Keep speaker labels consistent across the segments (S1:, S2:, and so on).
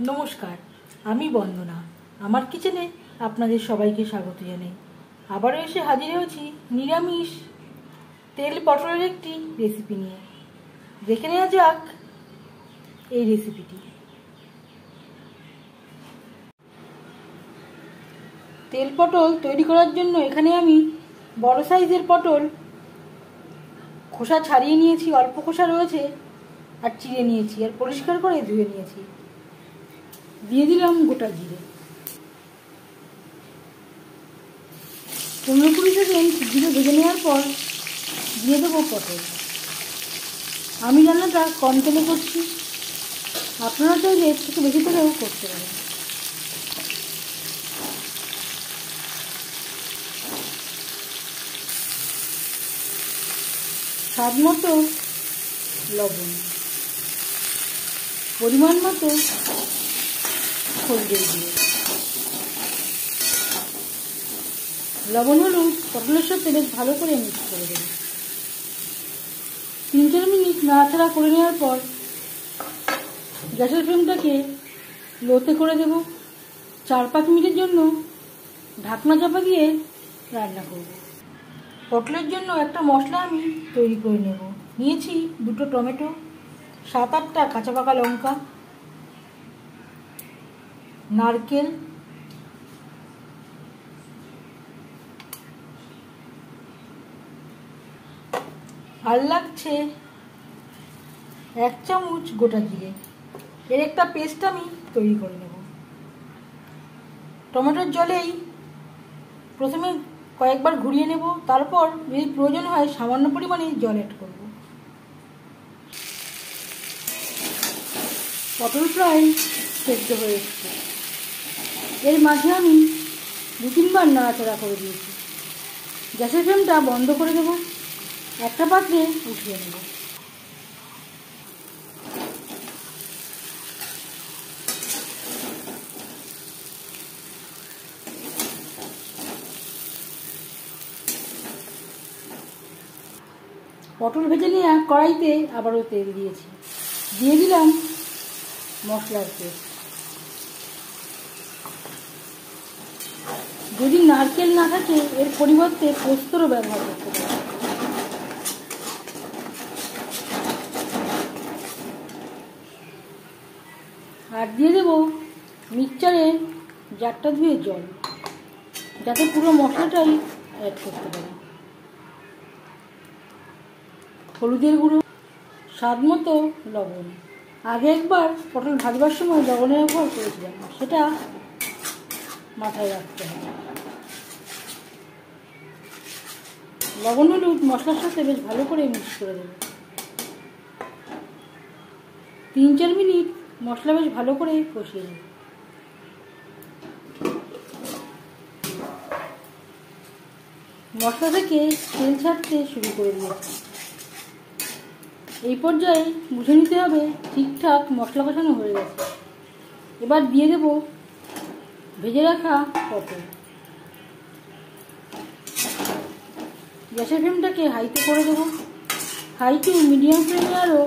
S1: নমস্কার, আমি বন্দনা। আমার কিচেনে আপনাদের সবাইকে স্বাগত জানাই। আবারও এসে হাজির হয়েছি নিরামিষ তেল পটলের একটি রেসিপি নিয়ে। দেখে নেওয়া যাক এই রেসিপিটি। তেল পটল তৈরি করার জন্য এখানে আমি বড় সাইজের পটল খোসা ছাড়িয়ে নিয়েছি, অল্প খোসা রয়েছে, আর চিড়ে নিয়েছি আর পরিষ্কার করে ধুয়ে নিয়েছি। দিয়ে দিলাম গোটা জিরে, 15-20 সেকেন্ড জিরে ভেজে নেওয়ার পর দিয়ে দেবো পটল। আমি রান্নাটা কম তেলে করছি, আপনারা চাইলে এর থেকে বেশি তেলেও করতে পারেন। স্বাদ মতো লবণ, পরিমাণ মতো হলুদের দিয়ে, লবণ হলুদ পটলের সাথে বেশ ভালো করে মিক্স করে দেব। 3-4 মিনিট নাড়াচাড়া করে নেওয়ার পর গ্যাসের ফ্লেমটাকে লোতে করে দেব। 4-5 মিনিটের জন্য ঢাকনা চাপা দিয়ে রান্না করব। পটলের জন্য একটা মশলা আমি তৈরি করে নেব। নিয়েছি 2টো টমেটো, 7-8টা কাঁচা পাকা লঙ্কা, নারকেল, আর লাগছে 1 চামচ গোটা জিরে। এর একটা পেস্ট আমি তৈরি করে নেব। টমেটোর জলেই প্রথমে কয়েকবার ঘুরিয়ে নেব, তারপর যদি প্রয়োজন হয় সামান্য পরিমাণে জল অ্যাড করব। পটল প্রায় সেদ্ধ হয়ে এসেছে। এর মাঝে আমি 2-3 বার নাড়াচাড়া করে দিয়েছি। গ্যাসের ফ্লেমটা বন্ধ করে দেব, একটা পাত্রে উঠিয়ে নেব। পটল ভেজে নিয়ে কড়াইতে আবারও তেল দিয়েছি, দিয়ে দিলাম মশলার পেস্ট। যদি নারকেল না থাকে এর পরিবর্তে পোস্তরও ব্যবহার করতে পারেন। আর দিয়ে দেব মিক্সচারে জারটা ধুয়ে জল, যাতে পুরো মশলাটাই অ্যাড করতে পারি। হলুদের গুঁড়ো, স্বাদ মতো লবণ। আগে একবার পটল ভাজবার সময় লবণের ব্যবহার করেছিলাম, সেটা মাথায় রাখতে হবে। লবণ হলুদ মশলার সাথে বেশ ভালো করে মিক্স করে দেব। 3-4 মিনিট মশলা বেশ ভালো করে কষিয়ে নেব। মশলা থেকে তেল ছাড়তে শুরু করে দিয়েছি। এই পর্যায়ে বুঝে নিতে হবে ঠিকঠাক মশলা কষানো হয়ে গেছে। এবার দিয়ে দেব ভেজে রাখা পটল। গ্যাসের ফ্লেমটাকে হাইতে করে দেব। হাই টু মিডিয়াম ফ্লেমে আরও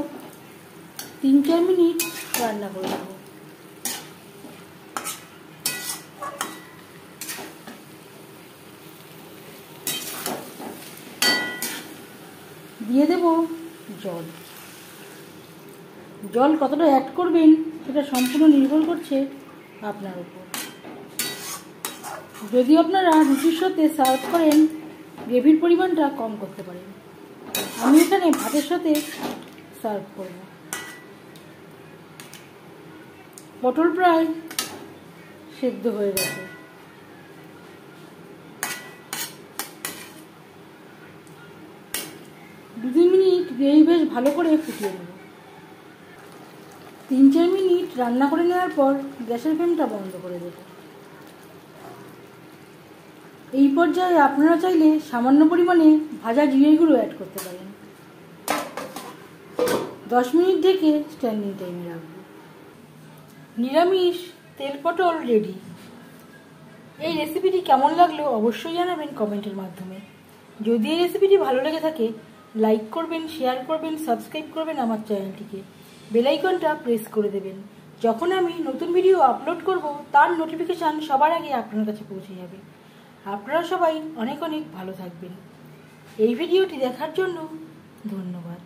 S1: 3-4 মিনিট রান্না করে দেব। দিয়ে দেব জল। জল কতটা অ্যাড করবেন সেটা সম্পূর্ণ নির্ভর করছে আপনার উপর। যদি আপনারা রুটির সাথে সার্ভ করেন, গ্রেভির পরিমাণটা কম করতে পারেন। আমি এখানে ভাতের সাথে সার্ভ করব। পটল প্রায় সেদ্ধ হয়ে গেছে। দু-তিন মিনিট গ্রেভি বেশ ভালো করে ফুটিয়ে নেব। 3-4 মিনিট রান্না করে নেওয়ার পর গ্যাসের ফ্লেমটা বন্ধ করে দেব। এই পর্যায়ে আপনারা চাইলে সামান্য পরিমাণে ভাজা জিরের গুঁড়ো অ্যাড করতে পারেন। 10 মিনিট ঢেকে স্ট্যান্ডিং টাইমে রাখব। নিরামিষ তেল পটল রেডি। এই রেসিপিটি কেমন লাগলো অবশ্যই জানাবেন কমেন্টের মাধ্যমে। যদি এই রেসিপিটি ভালো লেগে থাকে লাইক করবেন, শেয়ার করবেন, সাবস্ক্রাইব করবেন আমার চ্যানেলটিকে। বেল আইকনটা প্রেস করে দেবেন যখন আমি নতুন ভিডিও আপলোড করব তার নোটিফিকেশান সবার আগে আপনার কাছে পৌঁছে যাবে। আপনারা সবাই অনেক অনেক ভালো থাকবেন। এই ভিডিওটি দেখার জন্য ধন্যবাদ।